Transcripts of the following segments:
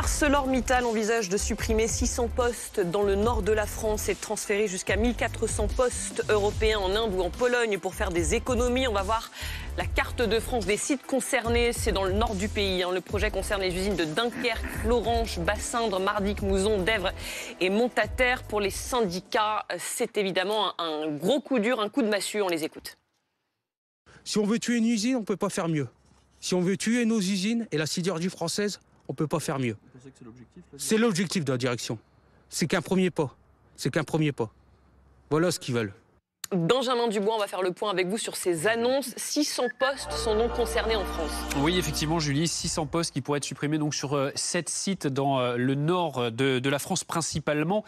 ArcelorMittal envisage de supprimer 600 postes dans le nord de la France et de transférer jusqu'à 1400 postes européens en Inde ou en Pologne pour faire des économies. On va voir la carte de France des sites concernés. C'est dans le nord du pays. Le projet concerne les usines de Dunkerque, Florange, Bassindre, Mardic, Mouzon, Dèvres et Montataire. Pour les syndicats, c'est évidemment un gros coup dur, un coup de massue. On les écoute. Si on veut tuer une usine, on ne peut pas faire mieux. Si on veut tuer nos usines et la sidérurgie française, on ne peut pas faire mieux. C'est l'objectif de la direction. C'est qu'un premier pas. Voilà ce qu'ils veulent. Benjamin Dubois, on va faire le point avec vous sur ces annonces. 600 postes sont donc concernés en France. Oui, effectivement, Julie, 600 postes qui pourraient être supprimés donc sur 7 sites dans le nord de la France principalement.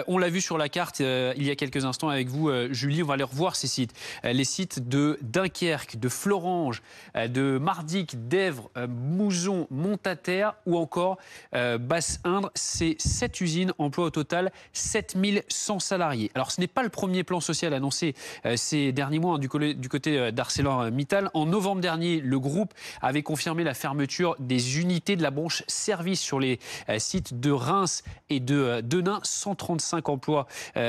On l'a vu sur la carte il y a quelques instants avec vous, Julie. On va aller revoir ces sites. Les sites de Dunkerque, de Florange, de Mardic, Dèvres, Mouzon, Montataire ou encore Basse-Indre. C'est 7 usines, emploi au total 7100 salariés. Alors, ce n'est pas le premier plan social annoncé ces derniers mois du côté d'ArcelorMittal. En novembre dernier, le groupe avait confirmé la fermeture des unités de la branche service sur les sites de Reims et de Denain. 135 emplois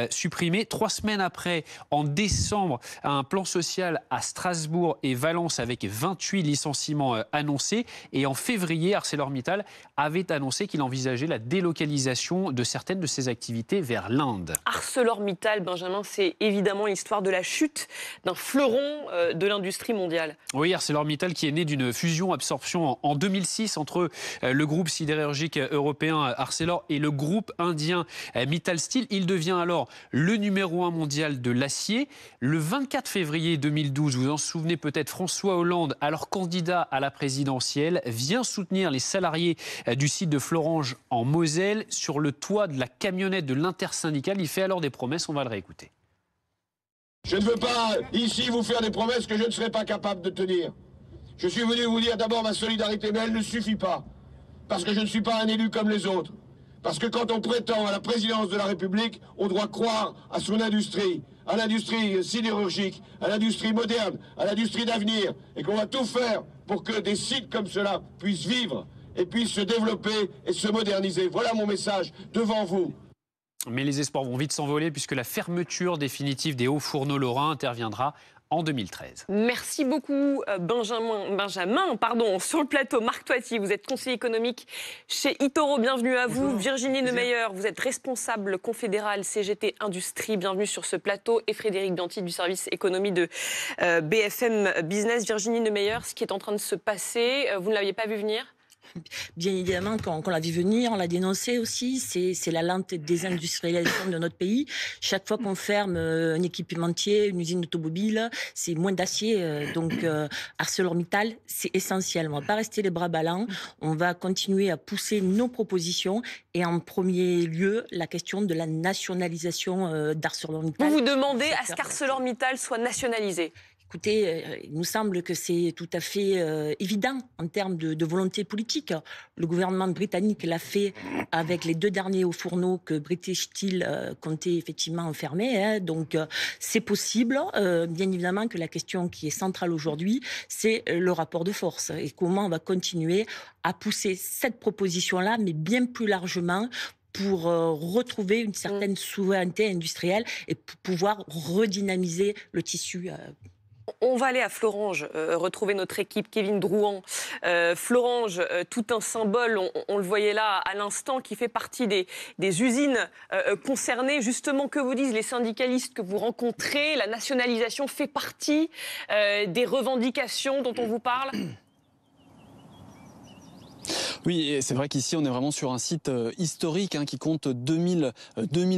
supprimés. 3 semaines après, en décembre, un plan social à Strasbourg et Valence avec 28 licenciements annoncés. Et en février, ArcelorMittal avait annoncé qu'il envisageait la délocalisation de certaines de ses activités vers l'Inde. ArcelorMittal, Benjamin, c'est évidemment l'histoire de la chute d'un fleuron de l'industrie mondiale. Oui, ArcelorMittal qui est né d'une fusion-absorption en 2006 entre le groupe sidérurgique européen Arcelor et le groupe indien Mittal Steel. Il devient alors le numéro 1 mondial de l'acier. Le 24 février 2012, vous vous en souvenez peut-être, François Hollande, alors candidat à la présidentielle, vient soutenir les salariés du site de Florange en Moselle sur le toit de la camionnette de l'intersyndicale. Il fait alors des promesses, on va le réécouter. Je ne veux pas ici vous faire des promesses que je ne serai pas capable de tenir. Je suis venu vous dire d'abord ma solidarité, mais elle ne suffit pas. Parce que je ne suis pas un élu comme les autres. Parce que quand on prétend à la présidence de la République, on doit croire à son industrie, à l'industrie sidérurgique, à l'industrie moderne, à l'industrie d'avenir, et qu'on va tout faire pour que des sites comme cela puissent vivre et puissent se développer et se moderniser. Voilà mon message devant vous. Mais les espoirs vont vite s'envoler puisque la fermeture définitive des hauts fourneaux lorrains interviendra en 2013. Merci beaucoup Benjamin. Sur le plateau, Marc Toiti, vous êtes conseiller économique chez eToro, bienvenue à vous. Bonjour. Virginie Neumeyer, vous êtes responsable confédéral CGT Industrie, bienvenue sur ce plateau. Et Frédéric Bianchi du service économie de BFM Business. Virginie Neumeyer, ce qui est en train de se passer, vous ne l'aviez pas vu venir ? Bien évidemment qu'on l'a vu venir, on l'a dénoncé aussi, c'est la lente désindustrialisation de notre pays. Chaque fois qu'on ferme un équipementier, une usine automobile, c'est moins d'acier. Donc ArcelorMittal, c'est essentiel. On ne va pas rester les bras ballants, on va continuer à pousser nos propositions et en premier lieu, la question de la nationalisation d'ArcelorMittal. Vous demandez à ce qu'ArcelorMittal soit nationalisé ? Écoutez, il nous semble que c'est tout à fait évident en termes de volonté politique. Le gouvernement britannique l'a fait avec les 2 derniers hauts fourneaux que British Steel comptait effectivement enfermer. Donc c'est possible. Bien évidemment que la question qui est centrale aujourd'hui, c'est le rapport de force et comment on va continuer à pousser cette proposition-là, mais bien plus largement pour retrouver une certaine souveraineté industrielle et pour pouvoir redynamiser le tissu. On va aller à Florange, retrouver notre équipe, Kevin Drouan. Florange, tout un symbole, on le voyait là à l'instant, qui fait partie des usines concernées. Justement, que vous disent les syndicalistes que vous rencontrez? La nationalisation fait partie des revendications dont on vous parle? Oui, et c'est vrai qu'ici on est vraiment sur un site historique qui compte 2000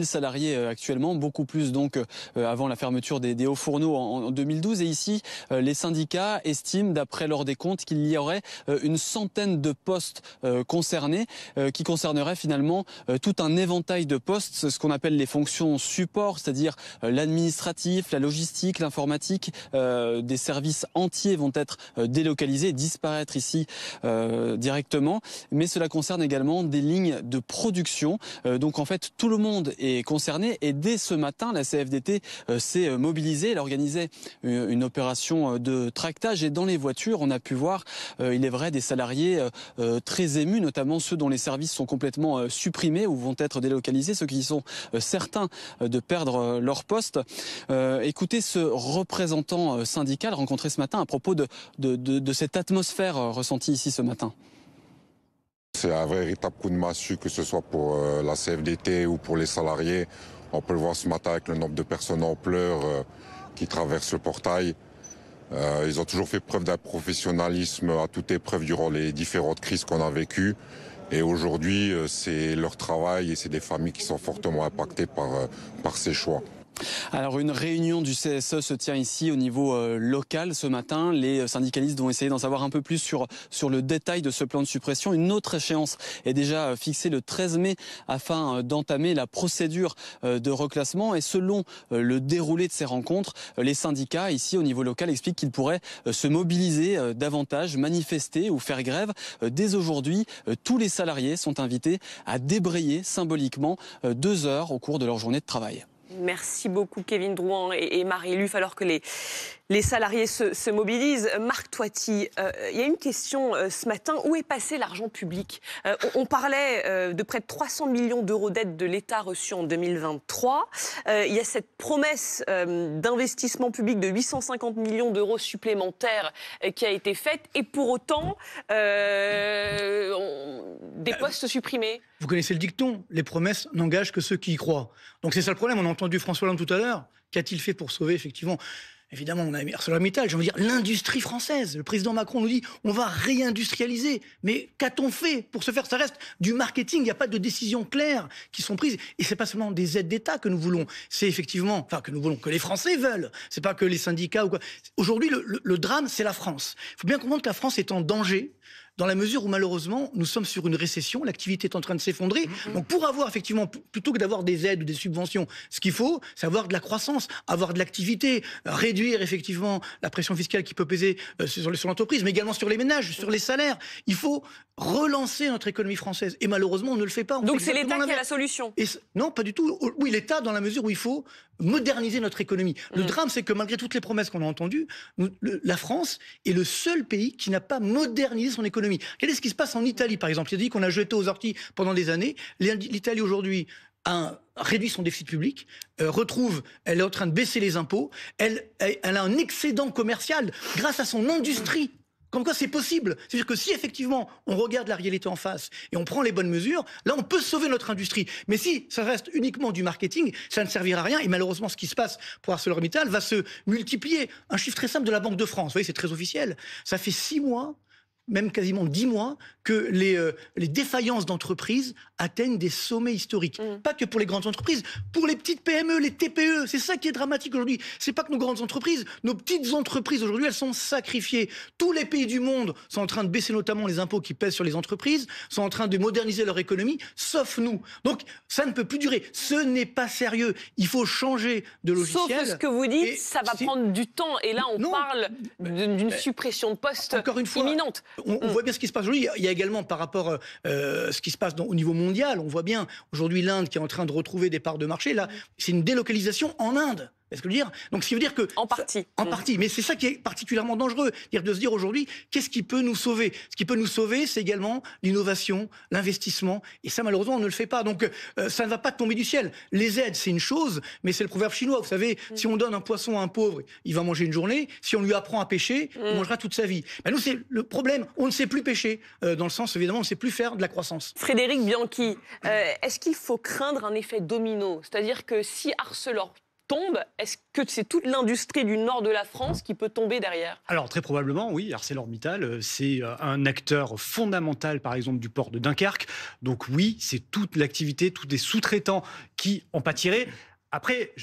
salariés actuellement, beaucoup plus donc avant la fermeture des hauts fourneaux en 2012. Et ici, les syndicats estiment, d'après leur décompte, qu'il y aurait une centaine de postes concernés, qui concerneraient finalement tout un éventail de postes, ce qu'on appelle les fonctions support, c'est-à-dire l'administratif, la logistique, l'informatique. Des services entiers vont être délocalisés, disparaître ici directement directement, mais cela concerne également des lignes de production. Donc en fait, tout le monde est concerné et dès ce matin, la CFDT s'est mobilisée. Elle organisait une opération de tractage et dans les voitures, on a pu voir, il est vrai, des salariés très émus, notamment ceux dont les services sont complètement supprimés ou vont être délocalisés, ceux qui sont certains de perdre leur poste. Écoutez ce représentant syndical rencontré ce matin à propos de cette atmosphère ressentie ici ce matin. C'est un véritable coup de massue, que ce soit pour la CFDT ou pour les salariés. On peut le voir ce matin avec le nombre de personnes en pleurs qui traversent le portail. Ils ont toujours fait preuve d'un professionnalisme à toute épreuve durant les différentes crises qu'on a vécues. Et aujourd'hui, c'est leur travail et c'est des familles qui sont fortement impactées par ces choix. Alors une réunion du CSE se tient ici au niveau local ce matin. Les syndicalistes vont essayer d'en savoir un peu plus sur le détail de ce plan de suppression. Une autre échéance est déjà fixée le 13 mai afin d'entamer la procédure de reclassement. Et selon le déroulé de ces rencontres, les syndicats ici au niveau local expliquent qu'ils pourraient se mobiliser davantage, manifester ou faire grève. Dès aujourd'hui, tous les salariés sont invités à débrayer symboliquement 2 heures au cours de leur journée de travail. Merci beaucoup Kevin Drouin et Marie Luffe, alors que les salariés se mobilisent. Marc Toiti, il y a une question ce matin. Où est passé l'argent public ? On parlait de près de 300 millions d'euros d'aides de l'État reçues en 2023. Il y a cette promesse d'investissement public de 850 millions d'euros supplémentaires qui a été faite. Et pour autant, des postes supprimés. Vous connaissez le dicton, les promesses n'engagent que ceux qui y croient. Donc c'est ça le problème. On a entendu François Hollande tout à l'heure. Qu'a-t-il fait pour sauver, effectivement ? Évidemment, on a mis ArcelorMittal, j'ai envie de dire l'industrie française. Le président Macron nous dit on va réindustrialiser. Mais qu'a-t-on fait pour ce faire ? Ça reste du marketing, il n'y a pas de décisions claires qui sont prises. Et c'est pas seulement des aides d'État que nous voulons, c'est effectivement, que les Français veulent. C'est pas que les syndicats ou quoi. Aujourd'hui, le drame, c'est la France. Il faut bien comprendre que la France est en danger, dans la mesure où malheureusement nous sommes sur une récession, l'activité est en train de s'effondrer. Donc pour avoir effectivement, plutôt que d'avoir des aides ou des subventions, ce qu'il faut, c'est avoir de la croissance, avoir de l'activité, réduire effectivement la pression fiscale qui peut peser sur l'entreprise, mais également sur les ménages, sur les salaires. Il faut relancer notre économie française. Et malheureusement, on ne le fait pas. Donc c'est l'État qui a la solution ? Non, pas du tout. Oui, l'État dans la mesure où il faut moderniser notre économie. Le drame, c'est que malgré toutes les promesses qu'on a entendues, la France est le seul pays qui n'a pas modernisé son économie. Regardez ce qui se passe en Italie, par exemple. Il a dit qu'on a jeté aux orties pendant des années. L'Italie, aujourd'hui, a réduit son déficit public, elle est en train de baisser les impôts, elle a un excédent commercial grâce à son industrie. Comme quoi c'est possible. C'est-à-dire que si effectivement on regarde la réalité en face et on prend les bonnes mesures, là on peut sauver notre industrie. Mais si ça reste uniquement du marketing, ça ne servira à rien. Et malheureusement ce qui se passe pour ArcelorMittal va se multiplier. Un chiffre très simple de la Banque de France, vous voyez c'est très officiel, ça fait 6 mois, même quasiment 10 mois, que les défaillances d'entreprises atteignent des sommets historiques. Pas que pour les grandes entreprises, pour les petites PME, les TPE. C'est ça qui est dramatique aujourd'hui. C'est pas que nos grandes entreprises, nos petites entreprises aujourd'hui, elles sont sacrifiées. Tous les pays du monde sont en train de baisser notamment les impôts qui pèsent sur les entreprises, sont en train de moderniser leur économie, sauf nous. Donc ça ne peut plus durer. Ce n'est pas sérieux. Il faut changer de logiciel. Sauf ce que vous dites, ça va prendre du temps. Et là, on parle d'une suppression de postes imminente. On voit bien ce qui se passe aujourd'hui. Il y a également par rapport à ce qui se passe au niveau mondial, on voit bien aujourd'hui l'Inde qui est en train de retrouver des parts de marché. Là, c'est une délocalisation en Inde. Est-ce que je veux dire ? Donc, ce qui veut dire que... En partie. En partie. Mais c'est ça qui est particulièrement dangereux. De se dire aujourd'hui, qu'est-ce qui peut nous sauver ? Ce qui peut nous sauver, c'est également l'innovation, l'investissement. Et ça, malheureusement, on ne le fait pas. Donc, ça ne va pas tomber du ciel. Les aides, c'est une chose, mais c'est le proverbe chinois. Vous savez, si on donne un poisson à un pauvre, il va manger une journée. Si on lui apprend à pêcher, il mangera toute sa vie. Ben, nous, c'est le problème. On ne sait plus pêcher. Dans le sens, évidemment, on ne sait plus faire de la croissance. Frédéric Bianchi, est-ce qu'il faut craindre un effet domino ? C'est-à-dire que si Arcelor tombe, est-ce que c'est toute l'industrie du nord de la France qui peut tomber derrière ? Alors très probablement, oui. ArcelorMittal, c'est un acteur fondamental, par exemple, du port de Dunkerque. Donc oui, c'est toute l'activité, tous les sous-traitants qui en pâtiraient. Après,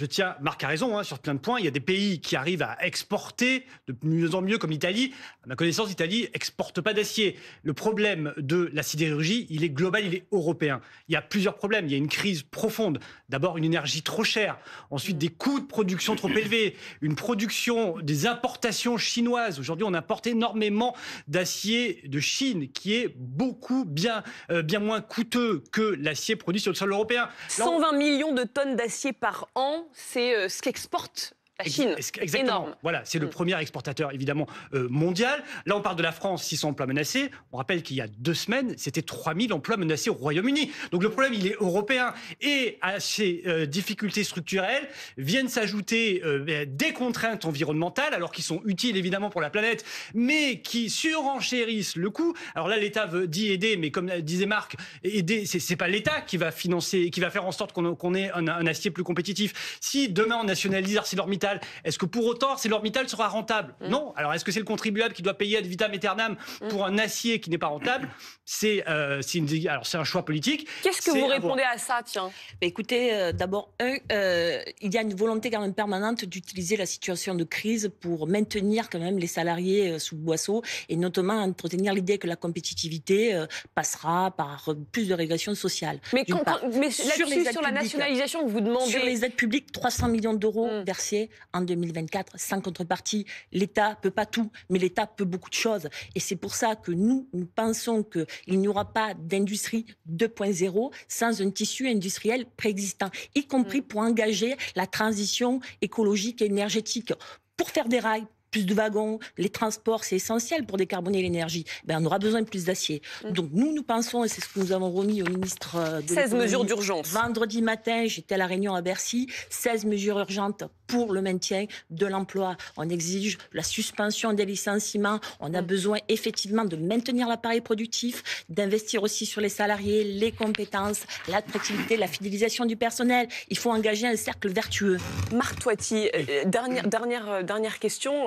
Marc a raison sur plein de points. Il y a des pays qui arrivent à exporter de mieux en mieux, comme l'Italie. À ma connaissance, l'Italie n'exporte pas d'acier. Le problème de la sidérurgie, il est global, il est européen. Il y a plusieurs problèmes. Il y a une crise profonde. D'abord, une énergie trop chère. Ensuite, des coûts de production trop élevés. Une production, des importations chinoises. Aujourd'hui, on importe énormément d'acier de Chine, qui est bien moins coûteux que l'acier produit sur le sol européen. 120 millions de tonnes d'acier par an, c'est ce qu'exporte la Chine. Exactement. Énorme. Voilà, c'est le premier exportateur évidemment mondial. Là, on parle de la France, 600 emplois menacés. On rappelle qu'il y a 2 semaines, c'était 3000 emplois menacés au Royaume-Uni. Donc le problème, il est européen. Et à ces difficultés structurelles viennent s'ajouter des contraintes environnementales, alors qui sont utiles évidemment pour la planète, mais qui surenchérissent le coût. Alors là, l'État dit aider, mais comme disait Marc, aider, c'est pas l'État qui va financer, qui va faire en sorte qu'on ait un acier plus compétitif. Si demain on nationalise ArcelorMittal, est-ce que pour autant ArcelorMittal sera rentable? Non. Alors est-ce que c'est le contribuable qui doit payer ad vitam aeternam pour un acier qui n'est pas rentable? C'est un choix politique. Qu'est-ce que vous répondez à ça, tiens? Écoutez, d'abord, il y a une volonté quand même permanente d'utiliser la situation de crise pour maintenir quand même les salariés sous boisseau et notamment entretenir l'idée que la compétitivité passera par plus de régression sociale. Mais là-dessus, sur la nationalisation que vous demandez... Sur les aides publiques, 300 millions d'euros versés en 2024, sans contrepartie. L'État peut pas tout, mais l'État peut beaucoup de choses. Et c'est pour ça que nous pensons qu'il n'y aura pas d'industrie 2.0 sans un tissu industriel préexistant, y compris pour engager la transition écologique et énergétique. Pour faire des rails, plus de wagons, les transports, c'est essentiel pour décarboner l'énergie. On aura besoin de plus d'acier. Donc nous pensons, et c'est ce que nous avons remis au ministre de 16 mesures d'urgence. Vendredi matin, j'étais à la réunion à Bercy, 16 mesures urgentes pour le maintien de l'emploi. On exige la suspension des licenciements. On a besoin effectivement de maintenir l'appareil productif, d'investir aussi sur les salariés, les compétences, l'attractivité, la fidélisation du personnel. Il faut engager un cercle vertueux. Marc Toiti, dernière question.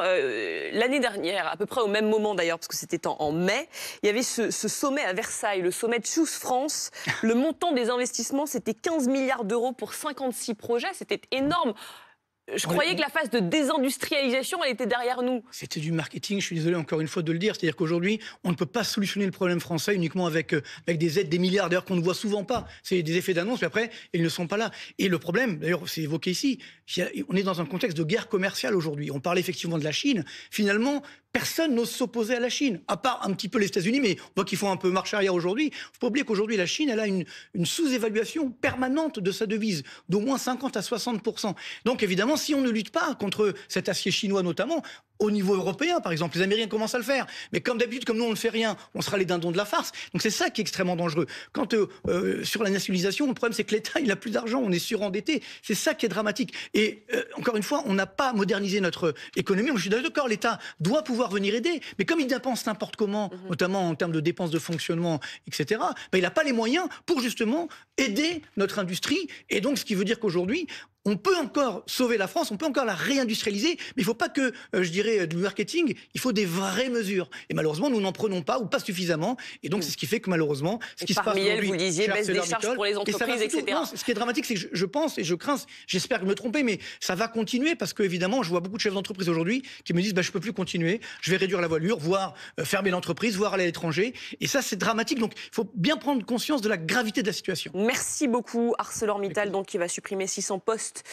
L'année dernière, à peu près au même moment d'ailleurs, parce que c'était en mai, il y avait ce sommet à Versailles, le sommet Choose France. Le montant des investissements, c'était 15 milliards d'euros pour 56 projets. C'était énorme. Je croyais que la phase de désindustrialisation, elle était derrière nous. C'était du marketing, je suis désolé encore une fois de le dire. C'est-à-dire qu'aujourd'hui, on ne peut pas solutionner le problème français uniquement avec des aides, des milliards, d'ailleurs qu'on ne voit souvent pas. C'est des effets d'annonce, mais après, ils ne sont pas là. Et le problème, d'ailleurs, c'est évoqué ici, on est dans un contexte de guerre commerciale aujourd'hui. On parle effectivement de la Chine. Finalement, personne n'ose s'opposer à la Chine, à part un petit peu les États-Unis, mais on voit qu'ils font un peu marche arrière aujourd'hui. Il ne faut pas oublier qu'aujourd'hui, la Chine, elle a une sous-évaluation permanente de sa devise, d'au moins 50 à 60%. Donc évidemment, si on ne lutte pas contre cet acier chinois notamment, au niveau européen, par exemple, les Américains commencent à le faire. Mais comme d'habitude, comme nous, on ne fait rien, on sera les dindons de la farce. Donc c'est ça qui est extrêmement dangereux. Quand sur la nationalisation, le problème, c'est que l'État, il n'a plus d'argent, on est surendetté. C'est ça qui est dramatique. Et encore une fois, on n'a pas modernisé notre économie. Je suis d'accord, l'État doit pouvoir venir aider. Mais comme il dépense n'importe comment, notamment en termes de dépenses de fonctionnement, etc., il n'a pas les moyens pour justement aider notre industrie. Et donc, ce qui veut dire qu'aujourd'hui, on peut encore sauver la France, on peut encore la réindustrialiser, mais il ne faut pas que, je dirais, du marketing, il faut des vraies mesures. Et malheureusement, nous n'en prenons pas ou pas suffisamment. Et donc, c'est ce qui fait que malheureusement, ce qui se passe aujourd'hui... Parmi elles, vous disiez, baisse des charges pour les entreprises, etc. Non, ce qui est dramatique, c'est que je pense, et je crains, j'espère me tromper, mais ça va continuer parce qu'évidemment, je vois beaucoup de chefs d'entreprise aujourd'hui qui me disent, je ne peux plus continuer, je vais réduire la voilure, voire fermer l'entreprise, voire aller à l'étranger. Et ça, c'est dramatique. Donc, il faut bien prendre conscience de la gravité de la situation. Merci beaucoup, ArcelorMittal, donc, qui va supprimer 600 postes